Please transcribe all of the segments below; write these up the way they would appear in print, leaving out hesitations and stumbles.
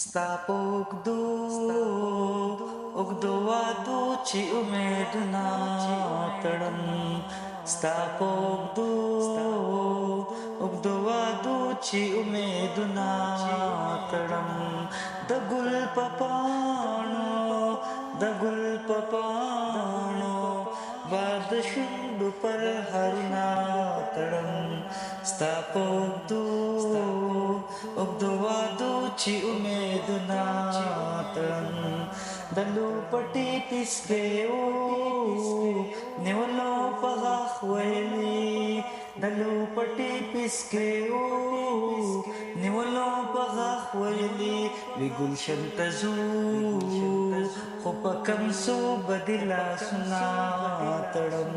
ستا په اوږدو وادو چې امیدونه تړم ستا په اوږدو وادو چې امیدونه تړم د ګل په پاڼو باد شونډو پر هرونه تړم ستا په اوږدو وادو چې امیدونه تړم د لوپټې پسکیو نیولو په غاښ ویلي د لوپټې پسکیو نیولو په غاښ ویلي وی ګلشن ته ځو خو په کم څو بدې لاسونه تړم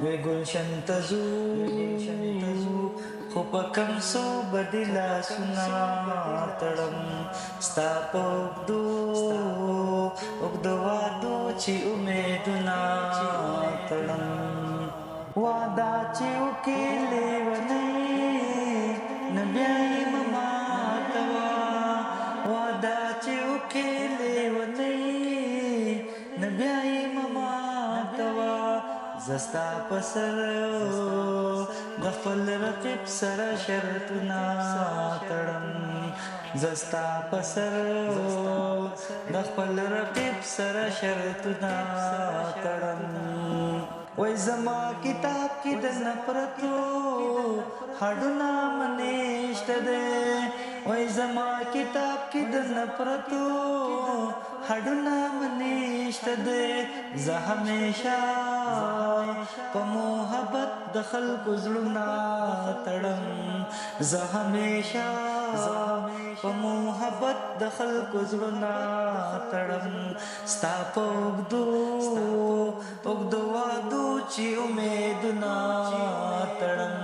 وی ګلشن ته ځو خو په کم څو بدې لاسونه تړم ستا په اوږدو وادو چې امیدونه تړم وعده چې وکړې لیونۍ نه بیا یې مه ماتوه وعده چې وکړې لیونۍ نه بیا یې مه ماتوه زه ستا په سر د خپل رقیب سره شرطونه تړم زه ستا په سر د خپل رقیب سره شرطونه تړم وای زما کتاب کې د نفرتو هډونه منیشته ده وای زما کتاب کې د نفرتو هډونه منیشته ده زه همیشه په محبت د خلکو زړونه تړم زه همیشه په محبت د خلکو زړونه تړم ستا په اوږدو وادو چې امیدونه تړم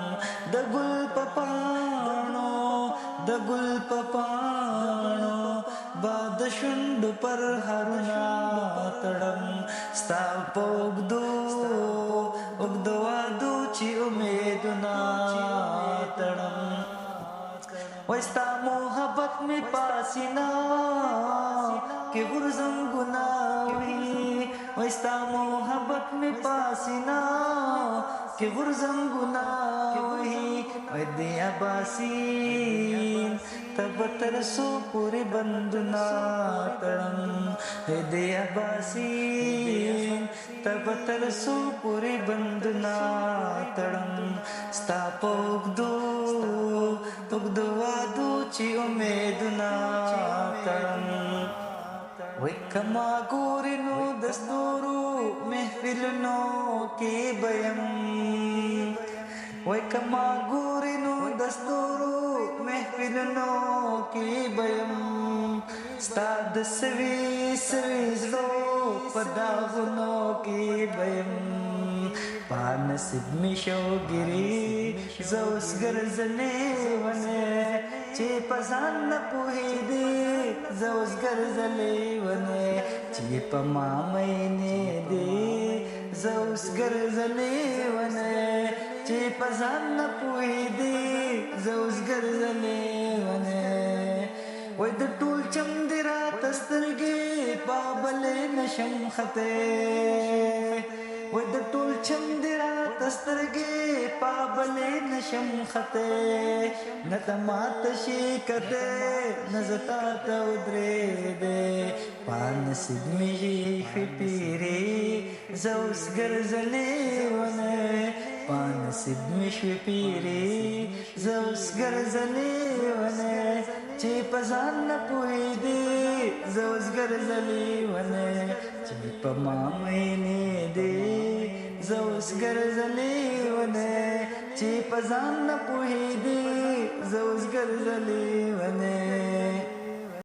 د ګل په پاڼو باد شونډو پر هرونه تړم ستا په اوږدو وادو چې امیدونه تړم وای ستا محبت می پاسینا کې غرزم ګناوي وای ستا محبت می پاسینا کې غرزم ګناوي وای دی اباسین تب تر سو پوری بندنا تړم دی اباسین تب تر سو پوری بندنا تړم ستا په اوږدو وادو چې امیدونه تړم وای کما ګورې نو د ستورو محفلونو کې بیم وای کما ګورې نو د ستورو محفلونو کې بیم ستا د سوي زړو په داغونو کې بیم پانسب می شوګری زوس ګرځلې ونه چې پسان نه پوهېدې زوس ګرځلې ونه چې په ما مینې دې زوس ګرځلې ونه چې پسان نه پوهېدې زوس ګرځلې ونه وای د ټول چم دې راته سترګې پابلې نشم خطې وای د ټول چم دې راته سترګې پابلې نشم خطې نه ته ماته شي کته نه زه تا ته ودرېدې پانسب مې ښې پیرې زه اوس ګرځلې ونه پانسب مې ښې پیرې زه اوس ګرځلې ونه چې په ځان نه پوهېدې زه اوس ګرځلې ونه چې په ما مینې دې زه اوس ګرځلې ونه چې په ځان نه پوهېدې زه اوس ګرځلې ونه